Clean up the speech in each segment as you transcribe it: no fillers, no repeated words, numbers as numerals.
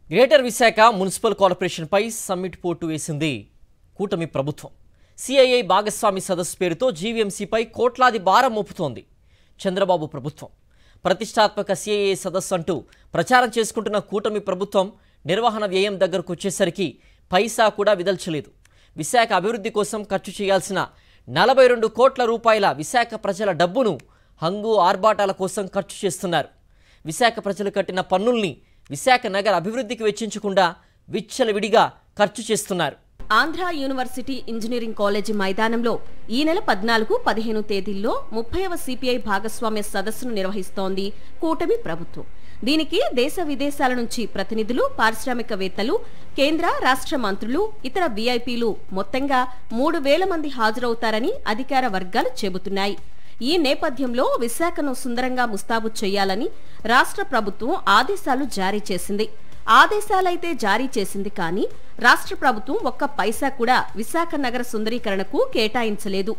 Greater Visakha municipal corporation పై summit port వేసింది కూటమి ప్రభుత్వం. సిఐఐ భాగస్వామి సదస్సు పేరుతో జీవీఎంసీపై కోట్లాది భారం మోపుతోంది చంద్రబాబు ప్రభుత్వం. ప్రతిష్టాత్మక సిఐఐ సదస్సు అంటూ ప్రచారం చేసుకుంటున్న కూటమి ప్రభుత్వం నిర్వహణ వ్యయం దగ్గరకు వచ్చేసరికి పైసా కూడా విదల్చలేదు. విశాఖ అభివృద్ధి కోసం ఖర్చు చేయాల్సిన 42 కోట్ల రూపాయల విశాఖ ప్రజల డబ్బును హంగు ఆర్భాటాల కోసం ఖర్చు చేస్తున్నారు. విశాఖ ప్రజలు కట్టిన పన్నుల్ని విశాఖ నగర అభివృద్ధికి వెచ్చించకుండా విచ్చలవిడిగా ఖర్చు చేస్తున్నారు. ఆంధ్ర యూనివర్సిటీ ఇంజనీరింగ్ కాలేజీ మైదానంలో ఈ నెల 14, 15 తేదీల్లో 30వ సిపిఐ భాగస్వామ్య సదస్సును నిర్వహిస్తోంది కూటమి ప్రభుత్వం. దీనికి దేశ విదేశాల నుంచి ప్రతినిధులు, పారిశ్రామికవేత్తలు, కేంద్ర రాష్ట్ర మంత్రులు, ఇతర వీఐపీలు మొత్తంగా 3000 మంది హాజరవుతారని అధికార వర్గాలు చెబుతున్నాయి. ఈ నేపథ్యంలో విశాఖను సుందరంగా ముస్తాబు చేయాలని రాష్ట్ర ప్రభుత్వం ఆదేశాలు జారీ చేసింది. ఆదేశాలైతే జారీ చేసింది కానీ రాష్ట్ర ప్రభుత్వం ఒక్క పైసా కూడా విశాఖ నగర సుందరీకరణకు కేటాయించలేదు.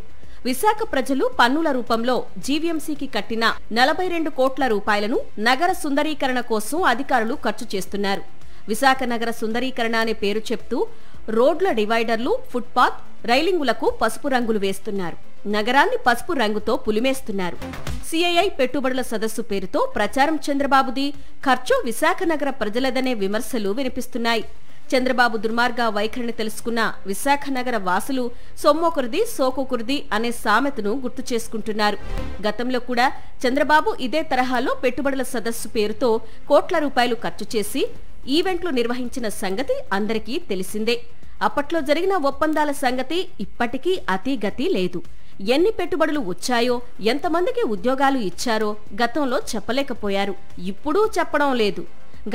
విశాఖ ప్రజలు పన్నుల రూపంలో జీవీఎంసీకి కట్టిన 42 కోట్ల రూపాయలను నగర సుందరీకరణ కోసం అధికారులు ఖర్చు చేస్తున్నారు. విశాఖ నగర సుందరీకరణ అనే పేరు చెప్తూ రోడ్ల డివైడర్లు, ఫుట్పాత్, రైలింగులకు పసుపు రంగులు వేస్తున్నారు. నగరాన్ని పసుపు రంగుతో పులిమేస్తున్నారు. సిఐఐ పెట్టుబడుల సదస్సు పేరుతో ప్రచారం చంద్రబాబుది, ఖర్చు విశాఖ నగర ప్రజలదనే విమర్శలు వినిపిస్తున్నాయి. చంద్రబాబు దుర్మార్గ వైఖరిని తెలుసుకున్న విశాఖ నగర వాసులు సొమ్మొకరిది సోకొకరిది అనే సామెతను గుర్తు చేసుకుంటున్నారు. గతంలో కూడా చంద్రబాబు ఇదే తరహాలో పెట్టుబడుల సదస్సు పేరుతో కోట్ల రూపాయలు ఖర్చు చేసి ఈవెంట్లు నిర్వహించిన సంగతి అందరికీ తెలిసిందే. అప్పట్లో జరిగిన ఒప్పందాల సంగతి ఇప్పటికీ అతీగతి లేదు. ఎన్ని పెట్టుబడులు వచ్చాయో, ఎంతమందికి ఉద్యోగాలు ఇచ్చారో గతంలో చెప్పలేకపోయారు. ఇప్పుడూ చెప్పడం లేదు.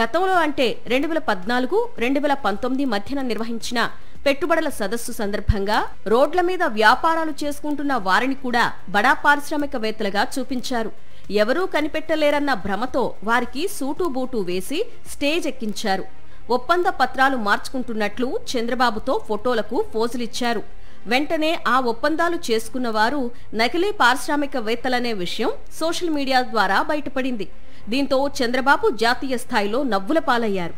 గతంలో అంటే 2014, 2019 మధ్యన నిర్వహించిన పెట్టుబడుల సదస్సు సందర్భంగా రోడ్ల మీద వ్యాపారాలు చేసుకుంటున్న వారిని కూడా బడా పారిశ్రామికవేత్తలుగా చూపించారు. ఎవరూ కనిపెట్టలేరన్న భ్రమతో వారికి సూటు బూటు వేసి స్టేజ్ ఎక్కించారు. ఒప్పంద పత్రాలు మార్చుకుంటున్నట్లు చంద్రబాబుతో ఫోటోలకు ఫోజులిచ్చారు. వెంటనే ఆ ఒప్పందాలు చేసుకున్న వారు నకిలీ పారిశ్రామికవేత్తలనే విషయం సోషల్ మీడియా ద్వారా బయటపడింది. దీంతో చంద్రబాబు జాతీయ స్థాయిలో నవ్వుల పాలయ్యారు.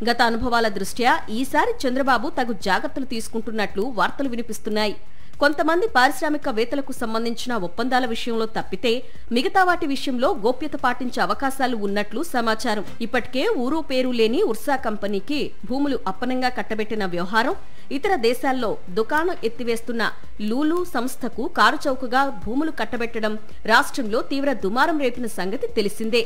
గత అనుభవాల దృష్ట్యా ఈసారి చంద్రబాబు తగు జాగ్రత్తలు తీసుకుంటున్నట్లు వార్తలు వినిపిస్తున్నాయి. కొంతమంది పారిశ్రామికవేత్తలకు సంబంధించిన ఒప్పందాల విషయంలో తప్పితే మిగతా వాటి విషయంలో గోప్యత పాటించే అవకాశాలు ఉన్నట్లు సమాచారం. ఇప్పటికే ఊరు పేరు లేని ఉర్సా కంపెనీకి భూములు అప్పనంగా కట్టబెట్టిన వ్యవహారం, ఇతర దేశాల్లో దుకాణం ఎత్తివేస్తున్న లూలు సంస్థకు కారుచౌకగా భూములు కట్టబెట్టడం రాష్ట్రంలో తీవ్ర దుమారం రేపిన సంగతి తెలిసిందే.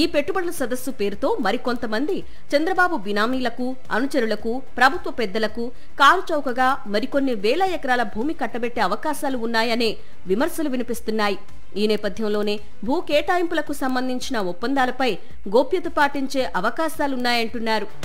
ఈ పెట్టుబడుల సదస్సు పేరుతో మరికొంతమంది చంద్రబాబు బినామీలకు, అనుచరులకు, ప్రభుత్వ పెద్దలకు కారుచౌకగా మరికొన్ని వేల ఎకరాల భూమి కట్టబెట్టే అవకాశాలు ఉన్నాయనే విమర్శలు వినిపిస్తున్నాయి. ఈ నేపథ్యంలోనే భూ కేటాయింపులకు సంబంధించిన ఒప్పందాలపై గోప్యత పాటించే అవకాశాలున్నాయంటున్నారు.